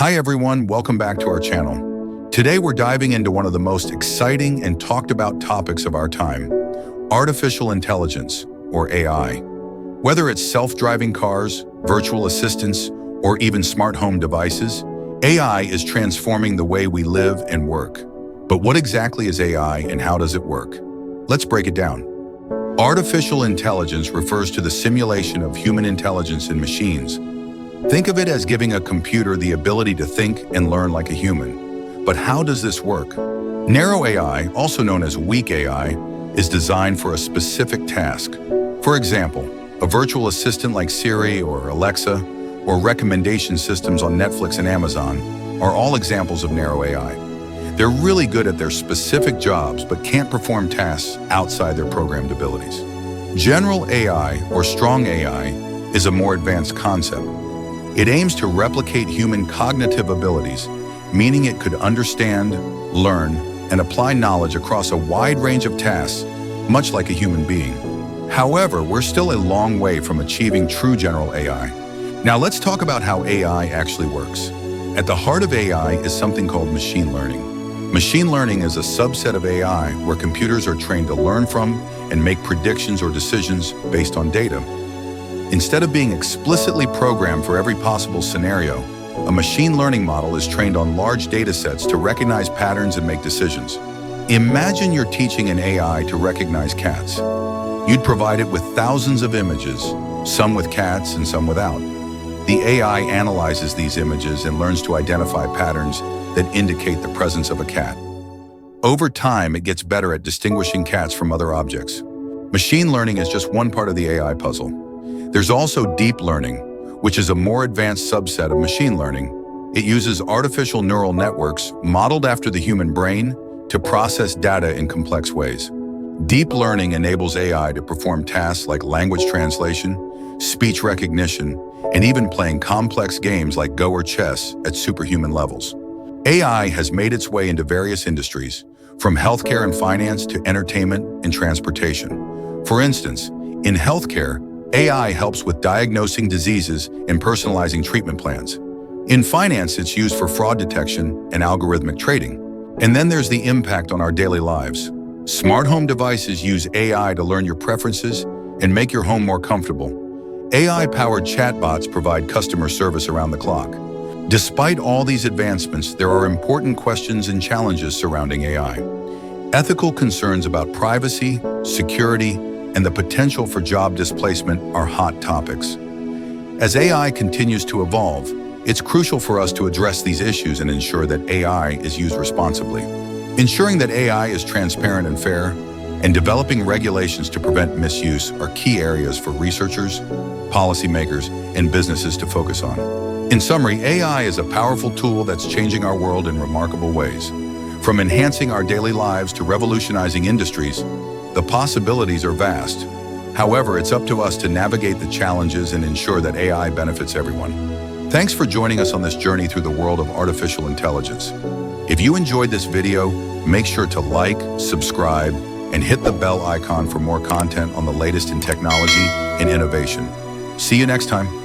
Hi everyone, welcome back to our channel. Today we're diving into one of the most exciting and talked about topics of our time, artificial intelligence, or AI. Whether it's self-driving cars, virtual assistants, or even smart home devices, AI is transforming the way we live and work. But what exactly is AI and how does it work? Let's break it down. Artificial intelligence refers to the simulation of human intelligence in machines. Think of it as giving a computer the ability to think and learn like a human. But how does this work? Narrow AI, also known as weak AI, is designed for a specific task. For example, a virtual assistant like Siri or Alexa, or recommendation systems on Netflix and Amazon, are all examples of narrow AI. They're really good at their specific jobs, but can't perform tasks outside their programmed abilities. General AI, or strong AI, is a more advanced concept. It aims to replicate human cognitive abilities, meaning it could understand, learn, and apply knowledge across a wide range of tasks, much like a human being. However, we're still a long way from achieving true general AI. Now let's talk about how AI actually works. At the heart of AI is something called machine learning. Machine learning is a subset of AI where computers are trained to learn from and make predictions or decisions based on data. Instead of being explicitly programmed for every possible scenario, a machine learning model is trained on large data sets to recognize patterns and make decisions. Imagine you're teaching an AI to recognize cats. You'd provide it with thousands of images, some with cats and some without. The AI analyzes these images and learns to identify patterns that indicate the presence of a cat. Over time, it gets better at distinguishing cats from other objects. Machine learning is just one part of the AI puzzle. There's also deep learning, which is a more advanced subset of machine learning. It uses artificial neural networks modeled after the human brain to process data in complex ways. Deep learning enables AI to perform tasks like language translation, speech recognition, and even playing complex games like Go or chess at superhuman levels. AI has made its way into various industries, from healthcare and finance to entertainment and transportation. For instance, in healthcare, AI helps with diagnosing diseases and personalizing treatment plans. In finance, it's used for fraud detection and algorithmic trading. And then there's the impact on our daily lives. Smart home devices use AI to learn your preferences and make your home more comfortable. AI-powered chatbots provide customer service around the clock. Despite all these advancements, there are important questions and challenges surrounding AI. Ethical concerns about privacy, security, and the potential for job displacement are hot topics. As AI continues to evolve, it's crucial for us to address these issues and ensure that AI is used responsibly. Ensuring that AI is transparent and fair, and developing regulations to prevent misuse are key areas for researchers, policymakers, and businesses to focus on. In summary, AI is a powerful tool that's changing our world in remarkable ways. From enhancing our daily lives to revolutionizing industries, the possibilities are vast. However, it's up to us to navigate the challenges and ensure that AI benefits everyone. Thanks for joining us on this journey through the world of artificial intelligence. If you enjoyed this video, make sure to like, subscribe, and hit the bell icon for more content on the latest in technology and innovation. See you next time.